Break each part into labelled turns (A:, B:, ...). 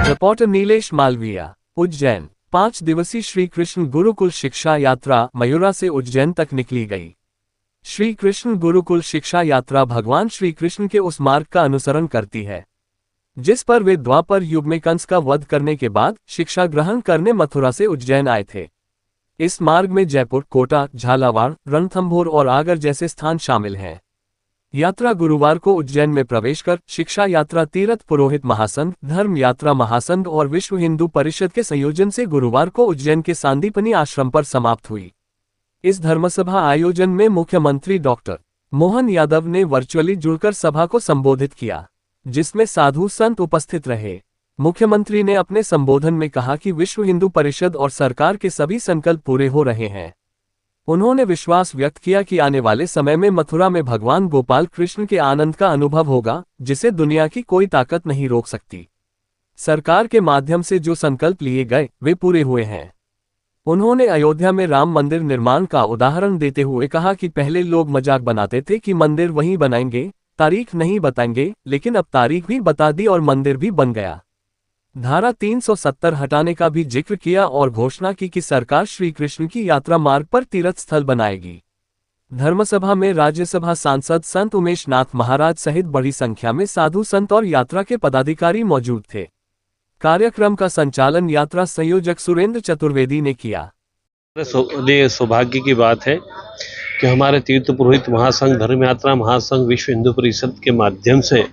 A: Reporter Nilesh Malviya, Ujjain. 5 दिवसीय श्री कृष्ण गुरुकुल शिक्षा यात्रा मयूरा से उज्जैन तक निकली गई। श्री कृष्ण गुरुकुल शिक्षा यात्रा भगवान श्री कृष्ण के उस मार्ग का अनुसरण करती है जिस पर वे द्वापर युग में कंस का वध करने के बाद शिक्षा ग्रहण करने मथुरा से उज्जैन आए थे। इस मार्ग में जयपुर, कोटा, झालावाड़, रणथंभौर और आगर जैसे स्थान शामिल हैं। यात्रा गुरुवार को उज्जैन में प्रवेश कर शिक्षा यात्रा तीर्थ पुरोहित महासंघ, धर्म यात्रा महासंघ और विश्व हिंदू परिषद के संयोजन से गुरुवार को उज्जैन के सांदीपनि आश्रम पर समाप्त हुई। इस धर्मसभा आयोजन में मुख्यमंत्री डॉक्टर मोहन यादव ने वर्चुअली जुड़कर सभा को संबोधित किया, जिसमें साधु संत उपस्थित रहे। मुख्यमंत्री ने अपने संबोधन में कहा कि विश्व हिंदू परिषद और सरकार के सभी संकल्प पूरे हो रहे हैं। उन्होंने विश्वास व्यक्त किया कि आने वाले समय में मथुरा में भगवान गोपाल कृष्ण के आनंद का अनुभव होगा, जिसे दुनिया की कोई ताकत नहीं रोक सकती। सरकार के माध्यम से जो संकल्प लिए गए वे पूरे हुए हैं। उन्होंने अयोध्या में राम मंदिर निर्माण का उदाहरण देते हुए कहा कि पहले लोग मजाक बनाते थे कि मंदिर वहीं बनाएंगे, तारीख नहीं बताएंगे, लेकिन अब तारीख भी बता दी और मंदिर भी बन गया। धारा 370 हटाने का भी जिक्र किया और घोषणा की कि सरकार श्री कृष्ण की यात्रा मार्ग पर तीर्थ स्थल बनाएगी। धर्मसभा में राज्यसभा सांसद संत उमेश नाथ महाराज सहित बड़ी संख्या में साधु संत और यात्रा के पदाधिकारी मौजूद थे। कार्यक्रम का संचालन यात्रा संयोजक सुरेंद्र चतुर्वेदी ने किया।
B: सौभाग्य की बात है कि हमारे तीर्थ पुरोहित महासंघ, धर्म यात्रा महासंघ, विश्व हिंदू परिषद के माध्यम से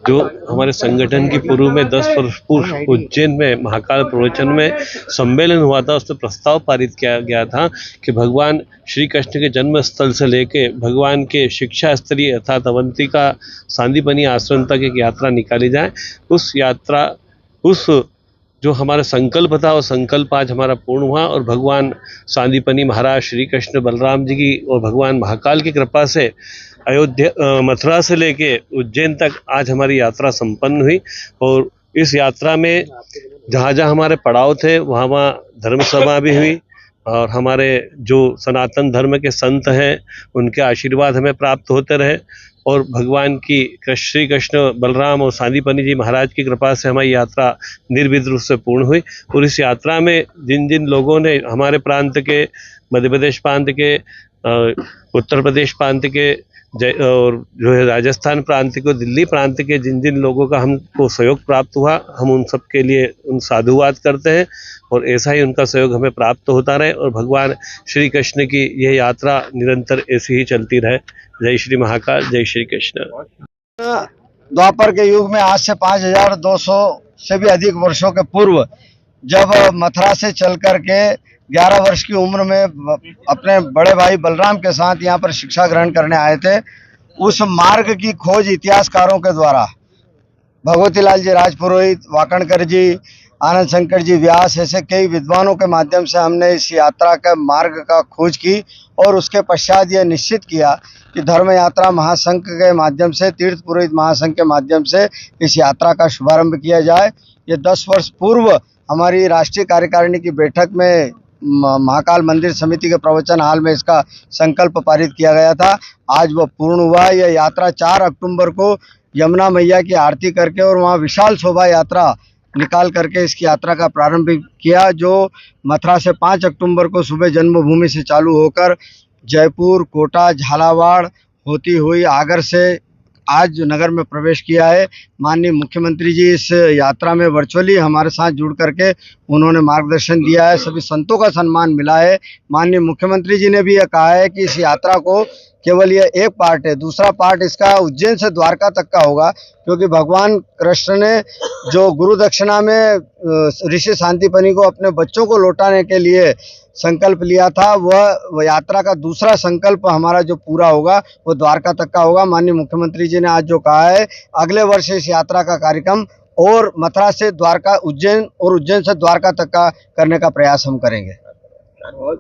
B: जो हमारे संगठन की पूर्व में 10 वर्ष पूर्व उज्जैन में महाकाल प्रवचन में सम्मेलन हुआ था, उसमें प्रस्ताव पारित किया गया था कि भगवान श्री कृष्ण के जन्म स्थल से लेके भगवान के शिक्षा स्तरीय अर्थात अवंतिका सांदीपनि आश्रम तक एक यात्रा निकाली जाए। उस जो हमारा संकल्प था वो संकल्प आज हमारा पूर्ण हुआ और भगवान सांदीपनि महाराज श्री कृष्ण बलराम जी की और भगवान महाकाल की कृपा से अयोध्या मथुरा से लेके उज्जैन तक आज हमारी यात्रा संपन्न हुई। और इस यात्रा में जहाँ जहाँ हमारे पड़ाव थे वहाँ धर्म सभा भी हुई और हमारे जो सनातन धर्म के संत हैं उनके आशीर्वाद हमें प्राप्त होते रहे और भगवान की श्री कृष्ण बलराम और सांदीपनि जी महाराज की कृपा से हमारी यात्रा निर्विघ्न रूप से पूर्ण हुई। और इस यात्रा में जिन जिन लोगों ने हमारे प्रांत के, मध्य प्रदेश प्रांत के, उत्तर प्रदेश प्रांत के और जो है राजस्थान प्रांत के, दिल्ली प्रांत के जिन जिन लोगों का हमको सहयोग प्राप्त हुआ, हम उन सब के लिए उन साधुवाद करते हैं और ऐसा ही उनका सहयोग हमें प्राप्त होता रहे और भगवान श्री कृष्ण की यह यात्रा निरंतर ऐसी ही चलती रहे। जय श्री महाकाल, जय श्री कृष्ण।
C: द्वापर के युग में आज से 5200 से भी अधिक वर्षों के पूर्व जब मथुरा से चल कर के 11 वर्ष की उम्र में अपने बड़े भाई बलराम के साथ यहाँ पर शिक्षा ग्रहण करने आए थे, उस मार्ग की खोज इतिहासकारों के द्वारा भगवती लाल जी राजपुरोहित, वाकणकर जी, आनंद शंकर जी व्यास ऐसे कई विद्वानों के माध्यम से हमने इस यात्रा का मार्ग का खोज की और उसके पश्चात यह निश्चित किया कि धर्म यात्रा महासंघ के माध्यम से, तीर्थ पुरोहित महासंघ के माध्यम से इस यात्रा का शुभारंभ किया जाए। ये 10 वर्ष पूर्व हमारी राष्ट्रीय कार्यकारिणी की बैठक में महाकाल मंदिर समिति के प्रवचन हाल में इसका संकल्प पारित किया गया था। आज वह पूर्ण हुआ। यह यात्रा 4 अक्टूबर को यमुना मैया की आरती करके और वहाँ विशाल शोभा यात्रा निकाल करके इसकी यात्रा का प्रारंभ किया, जो मथुरा से 5 अक्टूबर को सुबह जन्मभूमि से चालू होकर जयपुर, कोटा, झालावाड़ होती हुई आगर से आज नगर में प्रवेश किया है। माननीय मुख्यमंत्री जी इस यात्रा में वर्चुअली हमारे साथ जुड़ करके उन्होंने मार्गदर्शन दिया है, सभी संतों का सम्मान मिला है। माननीय मुख्यमंत्री जी ने भी यह कहा है कि इस यात्रा को केवल यह एक पार्ट है, दूसरा पार्ट इसका उज्जैन से द्वारका तक का होगा, क्योंकि भगवान कृष्ण ने जो गुरु दक्षिणा में ऋषि सांदीपनि को अपने बच्चों को लौटाने के लिए संकल्प लिया था, वह यात्रा का दूसरा संकल्प हमारा जो पूरा होगा वो द्वारका तक का होगा। माननीय मुख्यमंत्री जी ने आज जो कहा है, अगले वर्ष इस यात्रा का कार्यक्रम और मथुरा से द्वारका, उज्जैन और उज्जैन से द्वारका तक का करने का प्रयास हम करेंगे।